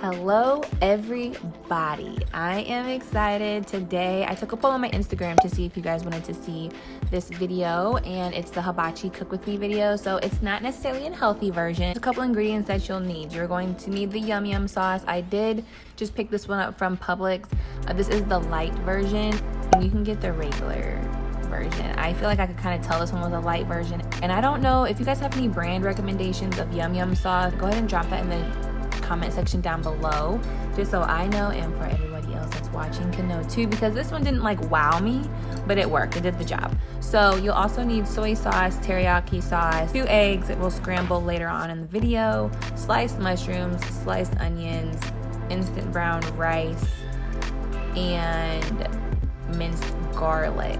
Hello everybody, I am excited. Today I took a poll on my Instagram to see if you guys wanted to see this video, and it's the hibachi cook with me video. So it's not necessarily a healthy version. There's a couple ingredients that you'll need. You're going to need the yum yum sauce. I did just pick this one up from Publix. This is the light version, and you can get the regular version. I feel like I could kind of tell this one was a light version, and I don't know if you guys have any brand recommendations of yum yum sauce. Go ahead and drop that in the comment section down below, just so I know and for everybody else that's watching can know too, because this one didn't like wow me, but it worked. It did the job. So you'll also need soy sauce, teriyaki sauce, 2 eggs that we'll scramble later on in the video, sliced mushrooms, sliced onions, instant brown rice, and minced garlic,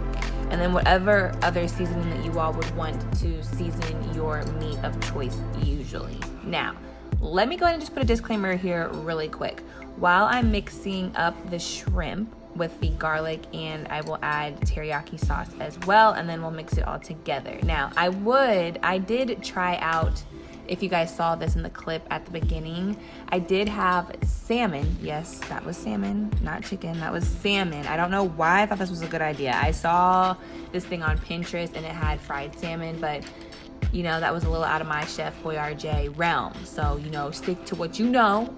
and then whatever other seasoning that you all would want to season your meat of choice usually. Now, let me go ahead and just put a disclaimer here really quick. While I'm mixing up the shrimp with the garlic, and I will add teriyaki sauce as well, and then we'll mix it all together. Now, I did try out, if you guys saw this in the clip at the beginning, I did have salmon. Yes, that was salmon, not chicken. That was salmon. I don't know why I thought this was a good idea. I saw this thing on Pinterest and it had fried salmon, but you know, that was a little out of my Chefboyarj realm. So, you know, stick to what you know,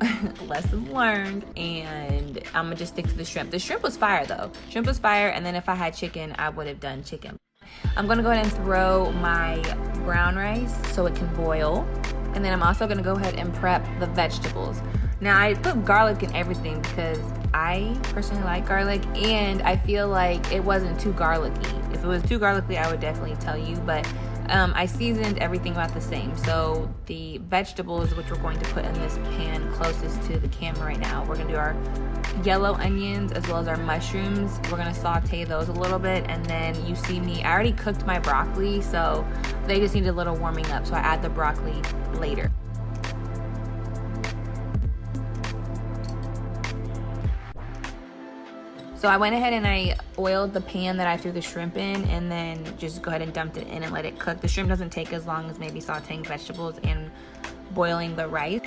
lesson learned, and I'm gonna just stick to the shrimp. The shrimp was fire though. Shrimp was fire, and then if I had chicken, I would have done chicken. I'm gonna go ahead and throw my brown rice so it can boil. And then I'm also gonna go ahead and prep the vegetables. Now, I put garlic in everything because I personally like garlic, and I feel like it wasn't too garlicky. If it was too garlicky, I would definitely tell you, but I seasoned everything about the same. So the vegetables, which we're going to put in this pan closest to the camera right now, we're gonna do our yellow onions as well as our mushrooms. We're gonna saute those a little bit, and then you see me, I already cooked my broccoli, so they just need a little warming up, so I add the broccoli later. So I went ahead and I oiled the pan that I threw the shrimp in, and then just go ahead and dumped it in and let it cook. The shrimp doesn't take as long as maybe sauteing vegetables and boiling the rice.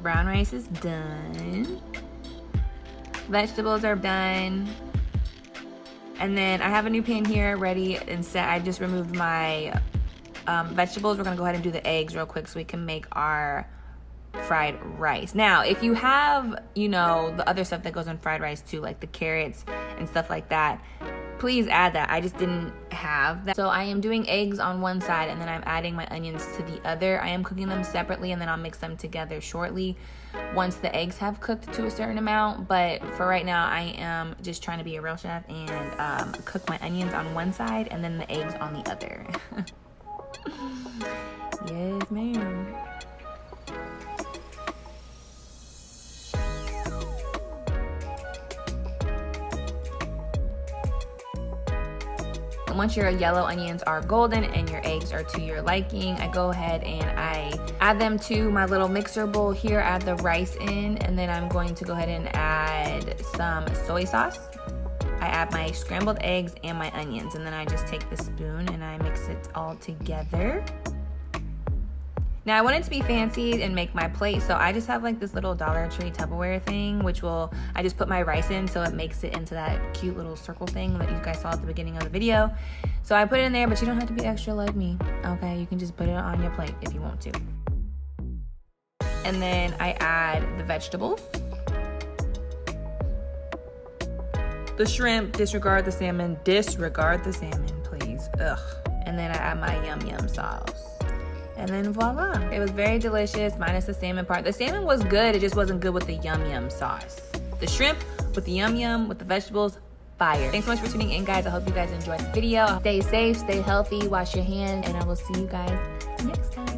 Brown rice is done. Vegetables are done. And then I have a new pan here ready and set. I just removed my vegetables. We're gonna go ahead and do the eggs real quick so we can make our fried rice. Now, if you have, you know, the other stuff that goes on fried rice too, like the carrots and stuff like that, please add that. I just didn't have that. So I am doing eggs on one side, and then I'm adding my onions to the other. I am cooking them separately, and then I'll mix them together shortly once the eggs have cooked to a certain amount. But for right now, I am just trying to be a real chef and cook my onions on one side and then the eggs on the other. Yes, ma'am. Once your yellow onions are golden and your eggs are to your liking, I go ahead and I add them to my little mixer bowl here, add the rice in, and then I'm going to go ahead and add some soy sauce. I add my scrambled eggs and my onions, and then I just take the spoon and I mix it all together. Now, I wanted to be fancy and make my plate, so I just have like this little Dollar Tree Tupperware thing, which I just put my rice in so it makes it into that cute little circle thing that you guys saw at the beginning of the video. So I put it in there, but you don't have to be extra like me, okay? You can just put it on your plate if you want to. And then I add the vegetables. The shrimp, disregard the salmon, please, ugh. And then I add my yum yum sauce. And then voila, it was very delicious, minus the salmon part. The salmon was good, it just wasn't good with the yum yum sauce. The shrimp with the yum yum, with the vegetables, fire. Thanks so much for tuning in, guys. I hope you guys enjoyed the video. Stay safe, stay healthy, wash your hands, and I will see you guys next time.